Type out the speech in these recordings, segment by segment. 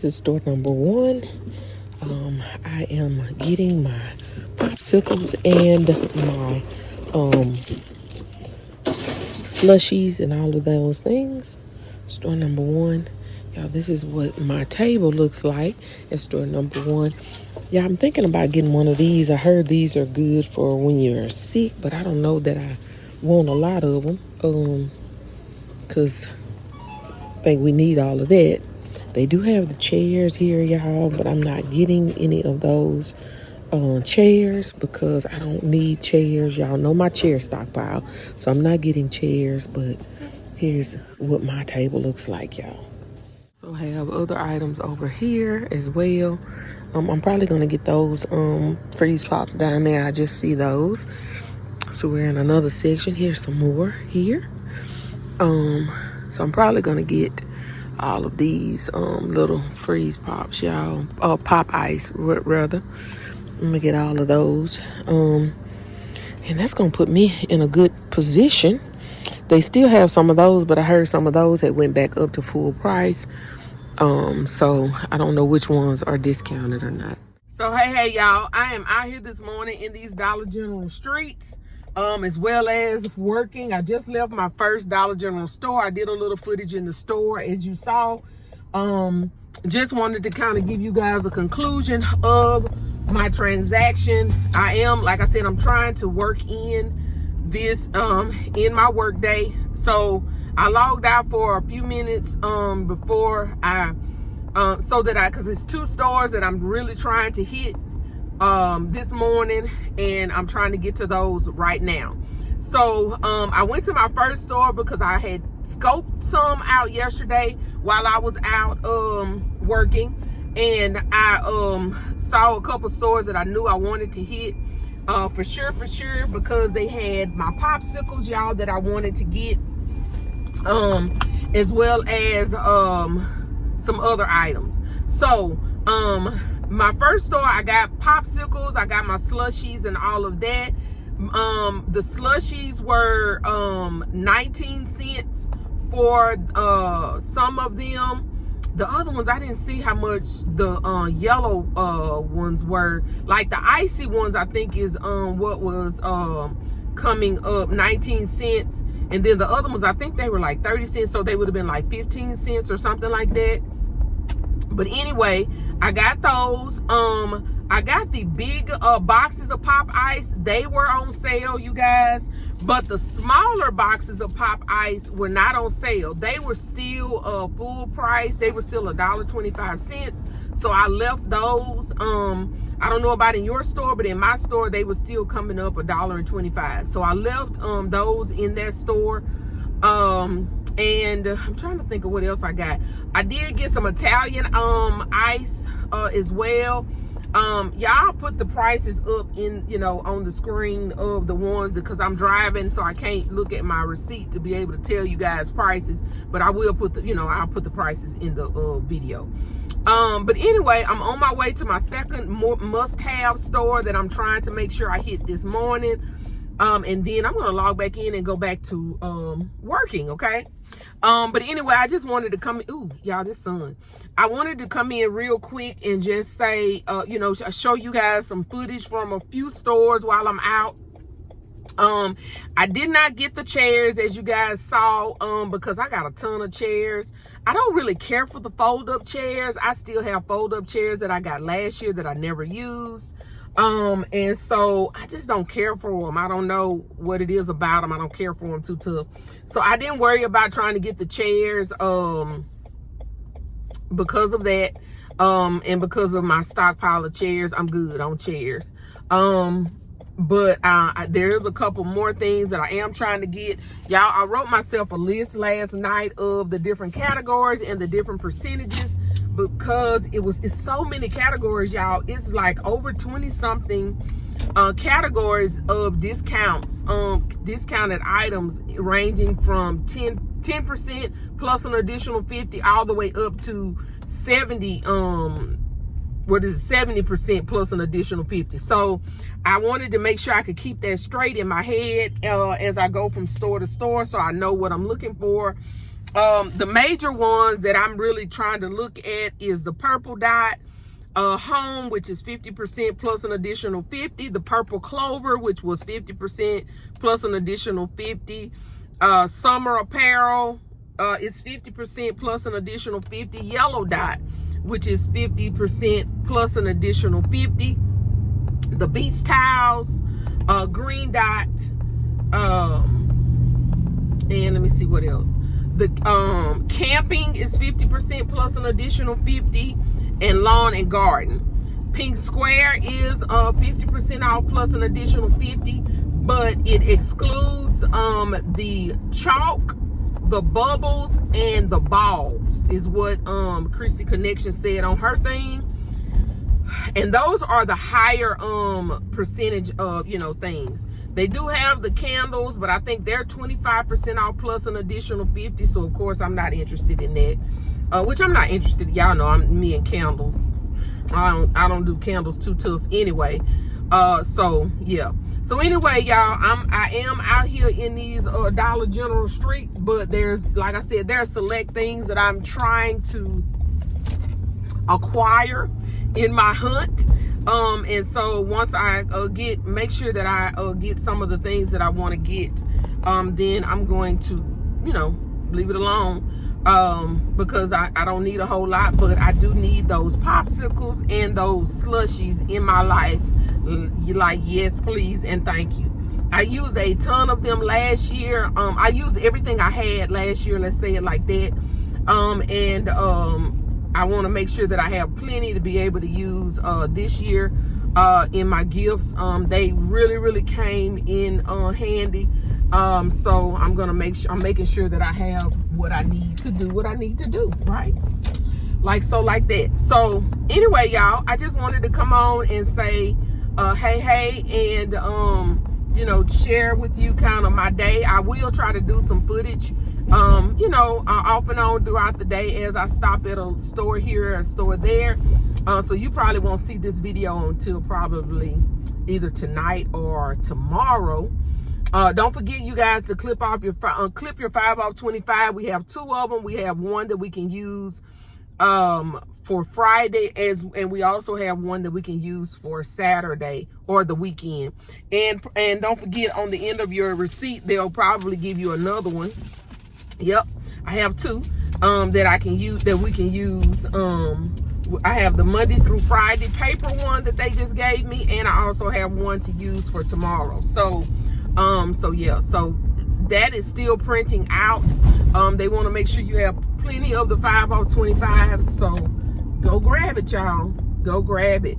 this is store number 1. I am getting my popsicles and my slushies and all of those things. Store number 1. Y'all, this is what my table looks like at store number 1. Yeah, I'm thinking about getting one of these. I heard these are good for when you're sick, but I don't know that I want a lot of them. Because I think we need all of that. They do have the chairs here, y'all, but I'm not getting any of those chairs because I don't need chairs. Y'all know my chair stockpile, so I'm not getting chairs, but here's what my table looks like, y'all. So I have other items over here as well. I'm probably gonna get those freeze pops down there. I just see those. So we're in another section. Here's some more here. So I'm probably gonna get all of these little freeze pops, y'all. Pop ice, rather. I'm gonna get all of those. And that's gonna put me in a good position. They still have some of those, but I heard some of those that went back up to full price. So I don't know which ones are discounted or not. So hey y'all, I am out here this morning in these Dollar General streets, as well as working. I just left my first Dollar General store. I did a little footage in the store, as you saw. Just wanted to kind of give you guys a conclusion of my transaction. I am, like I said, I'm trying to work in this in my work day. So I logged out for a few minutes before I because it's 2 stores that I'm really trying to hit this morning, and I'm trying to get to those right now. So I went to my first store because I had scoped some out yesterday while I was out working, and I saw a couple stores that I knew I wanted to hit for sure, because they had my popsicles, y'all, that I wanted to get, as well as some other items. So my first store, I got popsicles, I got my slushies and all of that. The slushies were 19 cents for some of them. The other ones, I didn't see how much the yellow ones were. Like the icy ones, I think is what was coming up, 19 cents. And then the other ones, I think they were like 30 cents. So they would have been like 15 cents or something like that. But anyway, I got those. I got the big boxes of pop ice. They were on sale, you guys. But the smaller boxes of pop ice were not on sale. They were still full price. They were still $1.25. So I left those. I don't know about in your store, but in my store, they were still coming up $1.25. So I left those in that store. And I'm trying to think of what else I got. I did get some Italian ice as well. Y'all put the prices up in, on the screen of the ones, because I'm driving, so I can't look at my receipt to be able to tell you guys prices, but I will put the, I'll put the prices in the video. But anyway, I'm on my way to my second must-have store that I'm trying to make sure I hit this morning. And then I'm gonna log back in and go back to working, okay? But anyway, I just wanted to come, ooh, y'all, this sun. I wanted to come in real quick and just say, show you guys some footage from a few stores while I'm out. I did not get the chairs, as you guys saw, because I got a ton of chairs. I don't really care for the fold-up chairs. I still have fold-up chairs that I got last year that I never used. And so I just don't care for them. I don't know what it is about them. I don't care for them too tough. So I didn't worry about trying to get the chairs, because of that. And because of my stockpile of chairs, I'm good on chairs. But there's a couple more things that I am trying to get. Y'all, I wrote myself a list last night of the different categories and the different percentages, because it's so many categories, y'all. It's like over 20 something categories of discounts, discounted items, ranging from 10% plus an additional 50 all the way up to 70 70% plus an additional 50. So I wanted to make sure I could keep that straight in my head as I go from store to store, so I know what I'm looking for. The major ones that I'm really trying to look at is the purple dot home, which is 50% plus an additional 50. The purple clover, which was 50% plus an additional 50. Summer apparel, it's 50% plus an additional 50. Yellow dot, which is 50% plus an additional 50. The beach towels, green dot, and let me see what else. The camping is 50% plus an additional 50, and lawn and garden. Pink square is 50% off plus an additional 50, but it excludes the chalk, the bubbles, and the balls, is what Chrissy Connection said on her thing. And those are the higher percentage of, you know, things. They do have the candles, but I think they're 25% off plus an additional 50. So of course I'm not interested in that. Which I'm not interested. Y'all know me and candles. I don't do candles too tough anyway. So yeah. So anyway, y'all, I am out here in these Dollar General streets, but there's, like I said, there are select things that I'm trying to acquire in my hunt. And so once I make sure that I get some of the things that I want to get, then I'm going to, you know, leave it alone, because I don't need a whole lot, but I do need those popsicles and those slushies in my life. You're like, yes, please, and thank you. I used a ton of them last year. I used everything I had last year, let's say it like that. I want to make sure that I have plenty to be able to use this year in my gifts. They really came in handy. So I'm gonna I'm making sure that I have what I need to do what I need to do, right? Like that. So anyway, y'all, I just wanted to come on and say hey, and you know, share with you kind of my day. I will try to do some footage, you know, off and on throughout the day as I stop at a store here, a store there. So you probably won't see this video until probably either tonight or tomorrow. Don't forget, you guys, to clip your 5 off 25. We have 2 of them. We have one that we can use for Friday, and we also have one that we can use for Saturday or the weekend. And don't forget, on the end of your receipt, they'll probably give you another one. Yep, I have 2 that I can use, that we can use. I have the Monday through Friday paper one that they just gave me, and I also have one to use for tomorrow. So yeah, so that is still printing out. They want to make sure you have plenty of the 5 off 25. So go grab it, y'all. Go grab it.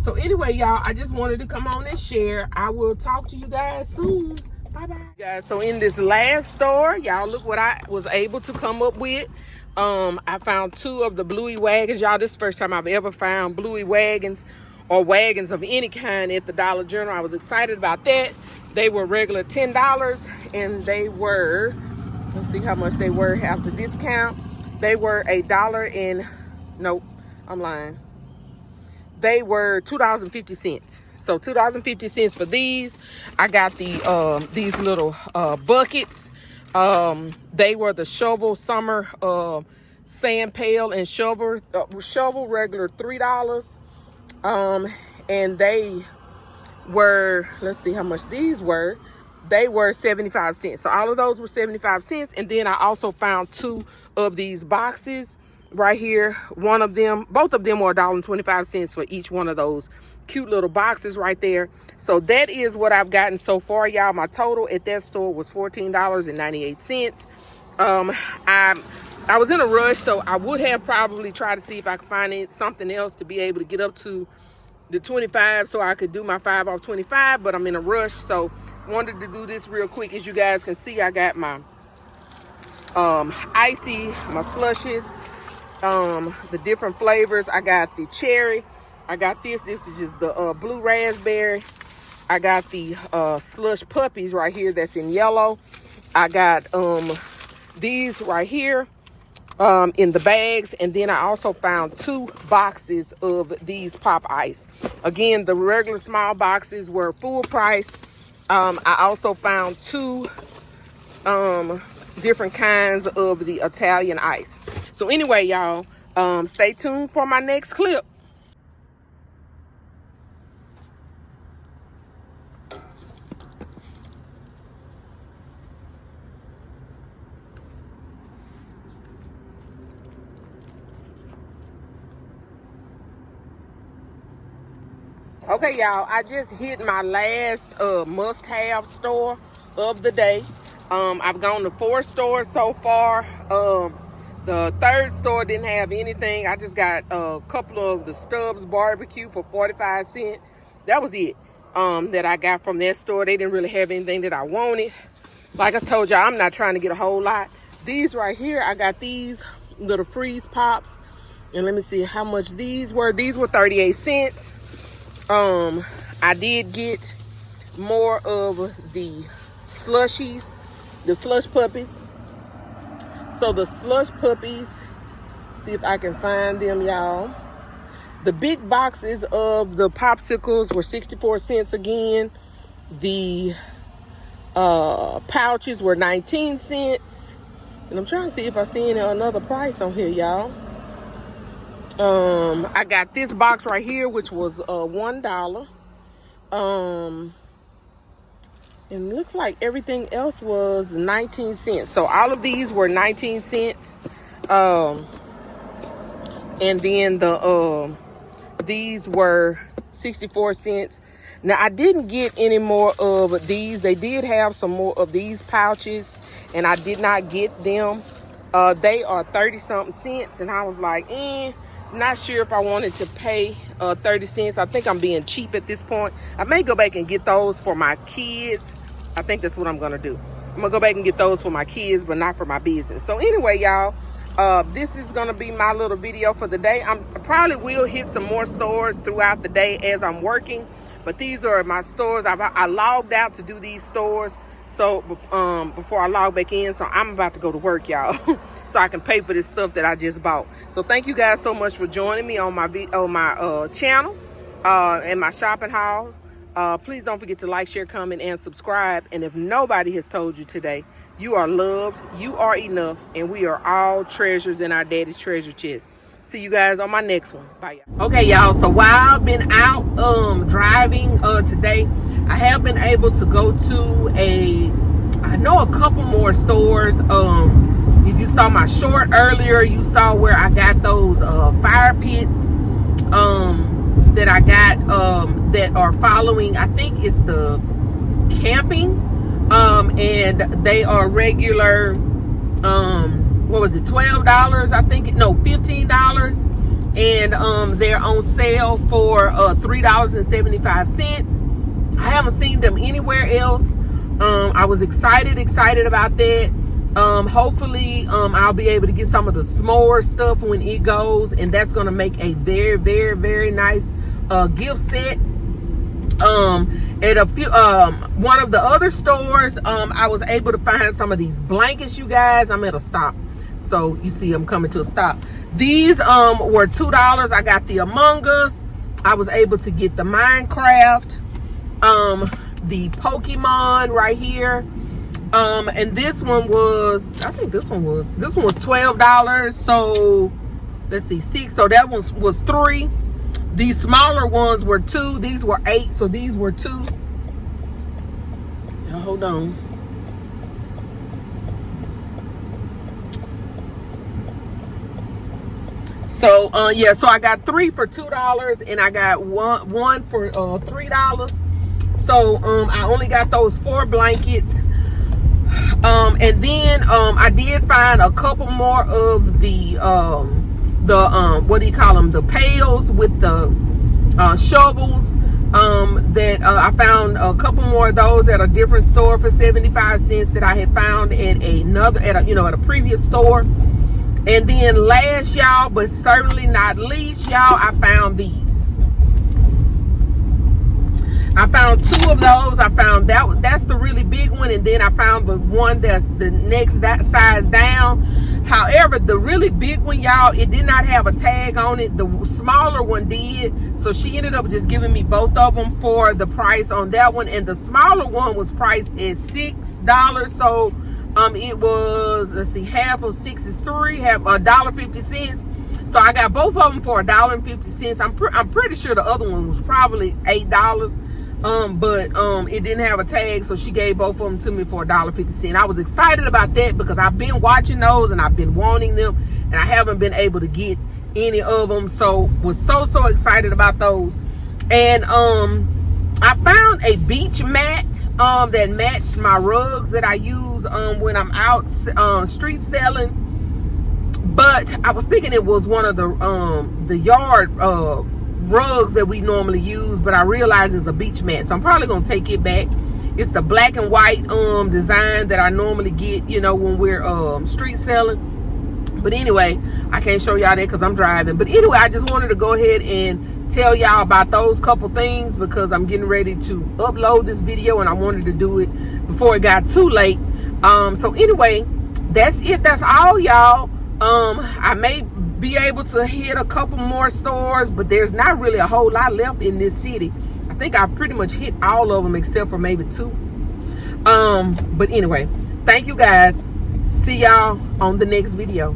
So anyway, y'all, I just wanted to come on and share. I will talk to you guys soon. Bye-bye. Guys, so in this last store, y'all, look what I was able to come up with. I found 2 of the Bluey wagons. Y'all, this is the first time I've ever found Bluey wagons or wagons of any kind at the Dollar General. I was excited about that. They were regular $10, and they were, let's see how much they were after discount. They were $1 and, nope, I'm lying. They were $2.50. So $2.50 for these. I got the these little buckets. They were the shovel summer sand pail and shovel regular $3. And they were, let's see how much these were. They were 75 cents. So all of those were 75 cents. And then I also found 2 of these boxes right here. One of them, both of them were $1.25 for each one of those cute little boxes right there. So that is what I've gotten so far, y'all. My total at that store was $14.98. I was in a rush, so I would have probably tried to see if I could find something else to be able to get up to the 25 so I could do my 5 off 25, but I'm in a rush, so wanted to do this real quick. As you guys can see, I got my icy, my slushes, the different flavors. I got the cherry. I got this is just the blue raspberry. I got the slush puppies right here that's in yellow. I got these right here in the bags, and then I also found 2 boxes of these pop ice. Again, the regular small boxes were full price. I also found 2 different kinds of the Italian ice. So anyway, y'all, stay tuned for my next clip. Okay, y'all, I just hit my last must-have store of the day. I've gone to 4 stores so far. The 3rd store didn't have anything. I just got a couple of the Stubbs barbecue for 45 cents. That was it that I got from that store. They didn't really have anything that I wanted. Like I told y'all, I'm not trying to get a whole lot. These right here, I got these little freeze pops. And let me see how much these were. These were 38 cents. I did get more of the slushies, the slush puppies. So the slush puppies, see if I can find them, y'all. The big boxes of the popsicles were 64 cents again. The pouches were 19 cents. And I'm trying to see if I see another price on here, y'all. I got this box right here, which was $1. And it looks like everything else was 19 cents. So all of these were 19 cents. And then these were 64 cents. Now, I didn't get any more of these. They did have some more of these pouches, and I did not get them. They are 30-something cents, and I was like, not sure if I wanted to pay 30 cents. I think I'm being cheap at this point. I may go back and get those for my kids. I think that's what I'm gonna do. I'm gonna go back and get those for my kids, but not for my business. So anyway, y'all, this is gonna be my little video for the day. I probably will hit some more stores throughout the day as I'm working, but these are my stores. I logged out to do these stores. So before I log back in, so I'm about to go to work, y'all, so I can pay for this stuff that I just bought. So thank you guys so much for joining me on my channel and my shopping haul. Please don't forget to like, share, comment, and subscribe. And if nobody has told you today, you are loved, you are enough, and we are all treasures in our daddy's treasure chest. See you guys on my next one. Bye, y'all. Okay, y'all, so while I've been out driving today, I have been able to go to I know a couple more stores. If you saw my short earlier, you saw where I got those fire pits that I got that are following, I think it's the camping, and they are regular, what was it, $12? I think, no, $15. And they're on sale for $3.75. I haven't seen them anywhere else. I was excited about that. Hopefully, I'll be able to get some of the s'more stuff when it goes, and that's going to make a very, very, very nice gift set. At a few, one of the other stores, I was able to find some of these blankets, you guys. I'm at a stop, so you see I'm coming to a stop. These were $2. I got the Among Us. I was able to get the Minecraft, the Pokemon right here, and this one was, I think this one was $12. So let's see, 6. So that was 3. These smaller ones were 2. These were 8. So these were 2. Now hold on. So yeah, so I got 3 for $2, and I got one for $3. So I only got those 4 blankets. And then I did find a couple more of the what do you call them, the pails with the shovels, that I found a couple more of those at a different store for 75 cents that I had found at a previous store. And then last, y'all, but certainly not least, y'all, I found these. I found 2 of those. I found that's the really big one, and then I found the one that's the next size down. However, the really big one, y'all, it did not have a tag on it. The smaller one did. So she ended up just giving me both of them for the price on that one. And the smaller one was priced at $6. So It was, let's see, half of 6 is 3, half $1.50. So I got both of them for $1.50. I'm pretty sure the other one was probably $8. But it didn't have a tag, so she gave both of them to me for $1.50. I was excited about that because I've been watching those and I've been wanting them, and I haven't been able to get any of them. So was so excited about those. And I found a beach mat that matched my rugs that I use when I'm out street selling. But I was thinking it was one of the yard rugs that we normally use, but I realized it's a beach mat, so I'm probably gonna take it back. It's the black and white design that I normally get, you know, when we're street selling. But anyway, I can't show y'all that because I'm driving. But anyway, I just wanted to go ahead and tell y'all about those couple things because I'm getting ready to upload this video and I wanted to do it before it got too late. So anyway, that's it. That's all, y'all. I may be able to hit a couple more stores, but there's not really a whole lot left in this city. I think I pretty much hit all of them except for maybe 2. But anyway, thank you guys. See y'all on the next video.